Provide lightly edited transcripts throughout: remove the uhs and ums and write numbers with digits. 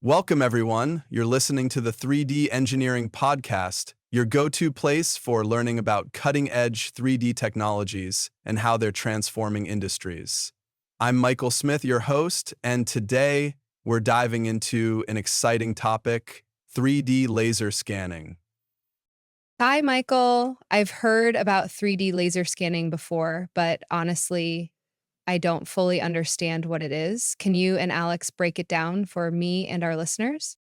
Welcome, everyone. You're listening to the 3D Engineering Podcast, your go-to place for learning about cutting-edge 3D technologies and how they're transforming industries. I'm Michael Smith, your host, and today we're diving into an exciting topic, 3D laser scanning. Hi, Michael. I've heard about 3D laser scanning before, but honestly, I don't fully understand what it is. Can you and Alex break it down for me and our listeners?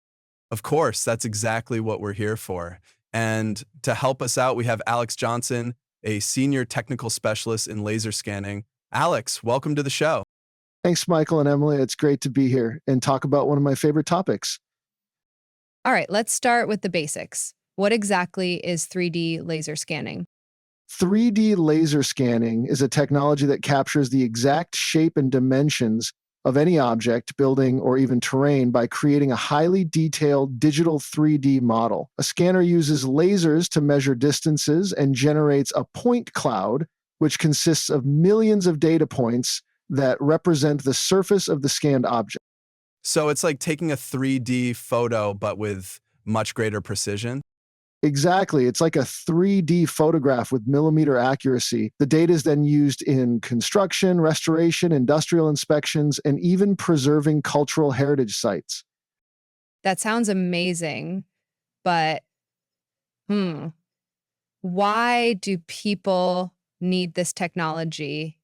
Of course, that's exactly what we're here for. And to help us out, we have Alex Johnson, a senior technical specialist in laser scanning. Alex, welcome to the show. Thanks, Michael and Emily. It's great to be here and talk about one of my favorite topics. All right, let's start with the basics. What exactly is 3D laser scanning? 3D laser scanning is a technology that captures the exact shape and dimensions of any object, building, or even terrain by creating a highly detailed digital 3D model. A scanner uses lasers to measure distances and generates a point cloud, which consists of millions of data points that represent the surface of the scanned object. So it's like taking a 3D photo, but with much greater precision. Exactly. It's like a 3D photograph with millimeter accuracy. The data is then used in construction, restoration, industrial inspections, and even preserving cultural heritage sites. That sounds amazing, but hmm, why do people need this technology?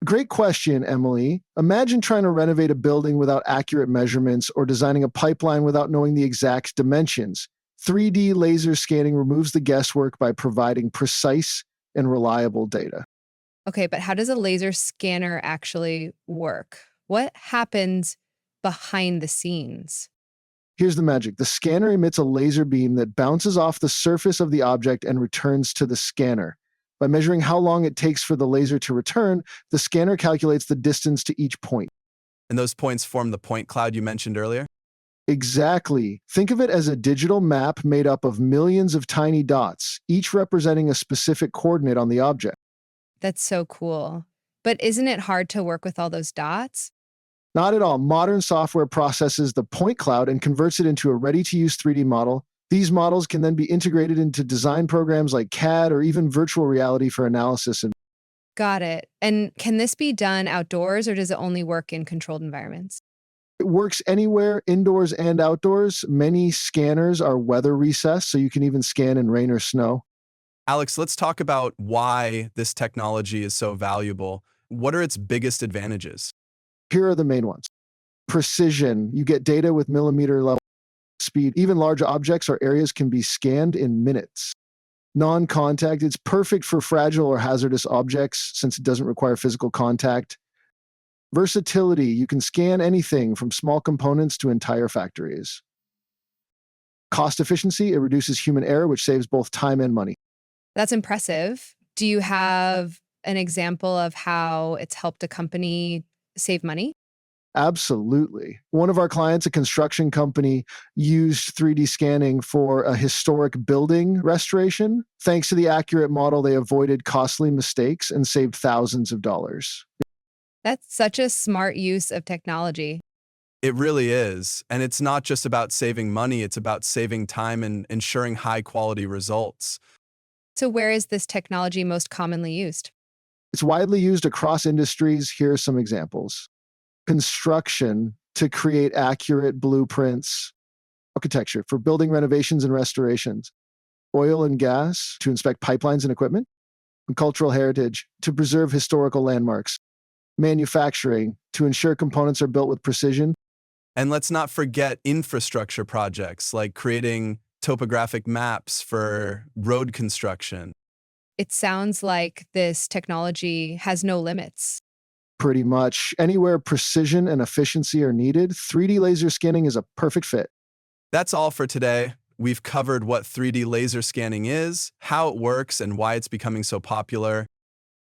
Great question, Emily. Imagine trying to renovate a building without accurate measurements or designing a pipeline without knowing the exact dimensions. 3D laser scanning removes the guesswork by providing precise and reliable data. Okay, but how does a laser scanner actually work? What happens behind the scenes? Here's the magic. The scanner emits a laser beam that bounces off the surface of the object and returns to the scanner. By measuring how long it takes for the laser to return, the scanner calculates the distance to each point. And those points form the point cloud you mentioned earlier. Exactly. Think of it as a digital map made up of millions of tiny dots, each representing a specific coordinate on the object. That's so cool. But isn't it hard to work with all those dots? Not at all. Modern software processes the point cloud and converts it into a ready to use 3D model. These models can then be integrated into design programs like CAD or even virtual reality for analysis. And Got it. And can this be done outdoors or does it only work in controlled environments? it works anywhere, indoors and outdoors. Many scanners are weather recessed, so you can even scan in rain or snow. Alex, let's talk about why this technology is so valuable. What are its biggest advantages? Here are the main ones. Precision. You get data with millimeter level speed. Even large objects or areas can be scanned in minutes. Non-contact. It's perfect for fragile or hazardous objects since it doesn't require physical contact. Versatility. You can scan anything from small components to entire factories. Cost efficiency. It reduces human error, which saves both time and money. That's impressive. Do you have an example of how it's helped a company save money? Absolutely. One of our clients, a construction company, used 3D scanning for a historic building restoration. Thanks to the accurate model, they avoided costly mistakes and saved thousands of dollars. That's such a smart use of technology. It really is. And it's not just about saving money, it's about saving time and ensuring high quality results. So, where is this technology most commonly used? It's widely used across industries. Here are some examples. Construction to create accurate blueprints, architecture for building renovations and restorations, oil and gas to inspect pipelines and equipment, and cultural heritage to preserve historical landmarks, manufacturing to ensure components are built with precision. And let's not forget infrastructure projects like creating topographic maps for road construction. It sounds like this technology has no limits. Pretty much anywhere precision and efficiency are needed, 3D laser scanning is a perfect fit. That's all for today. We've covered what 3D laser scanning is, how it works, and why it's becoming so popular.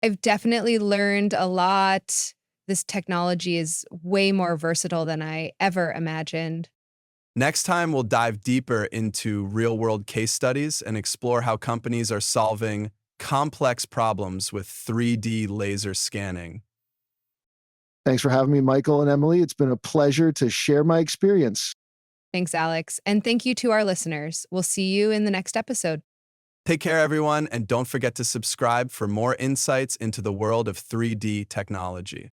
I've definitely learned a lot. This technology is way more versatile than I ever imagined. Next time, we'll dive deeper into real-world case studies and explore how companies are solving complex problems with 3D laser scanning. Thanks for having me, Michael and Emily. It's been a pleasure to share my experience. Thanks, Alex. And thank you to our listeners. We'll see you in the next episode. Take care, everyone, and don't forget to subscribe for more insights into the world of 3D technology.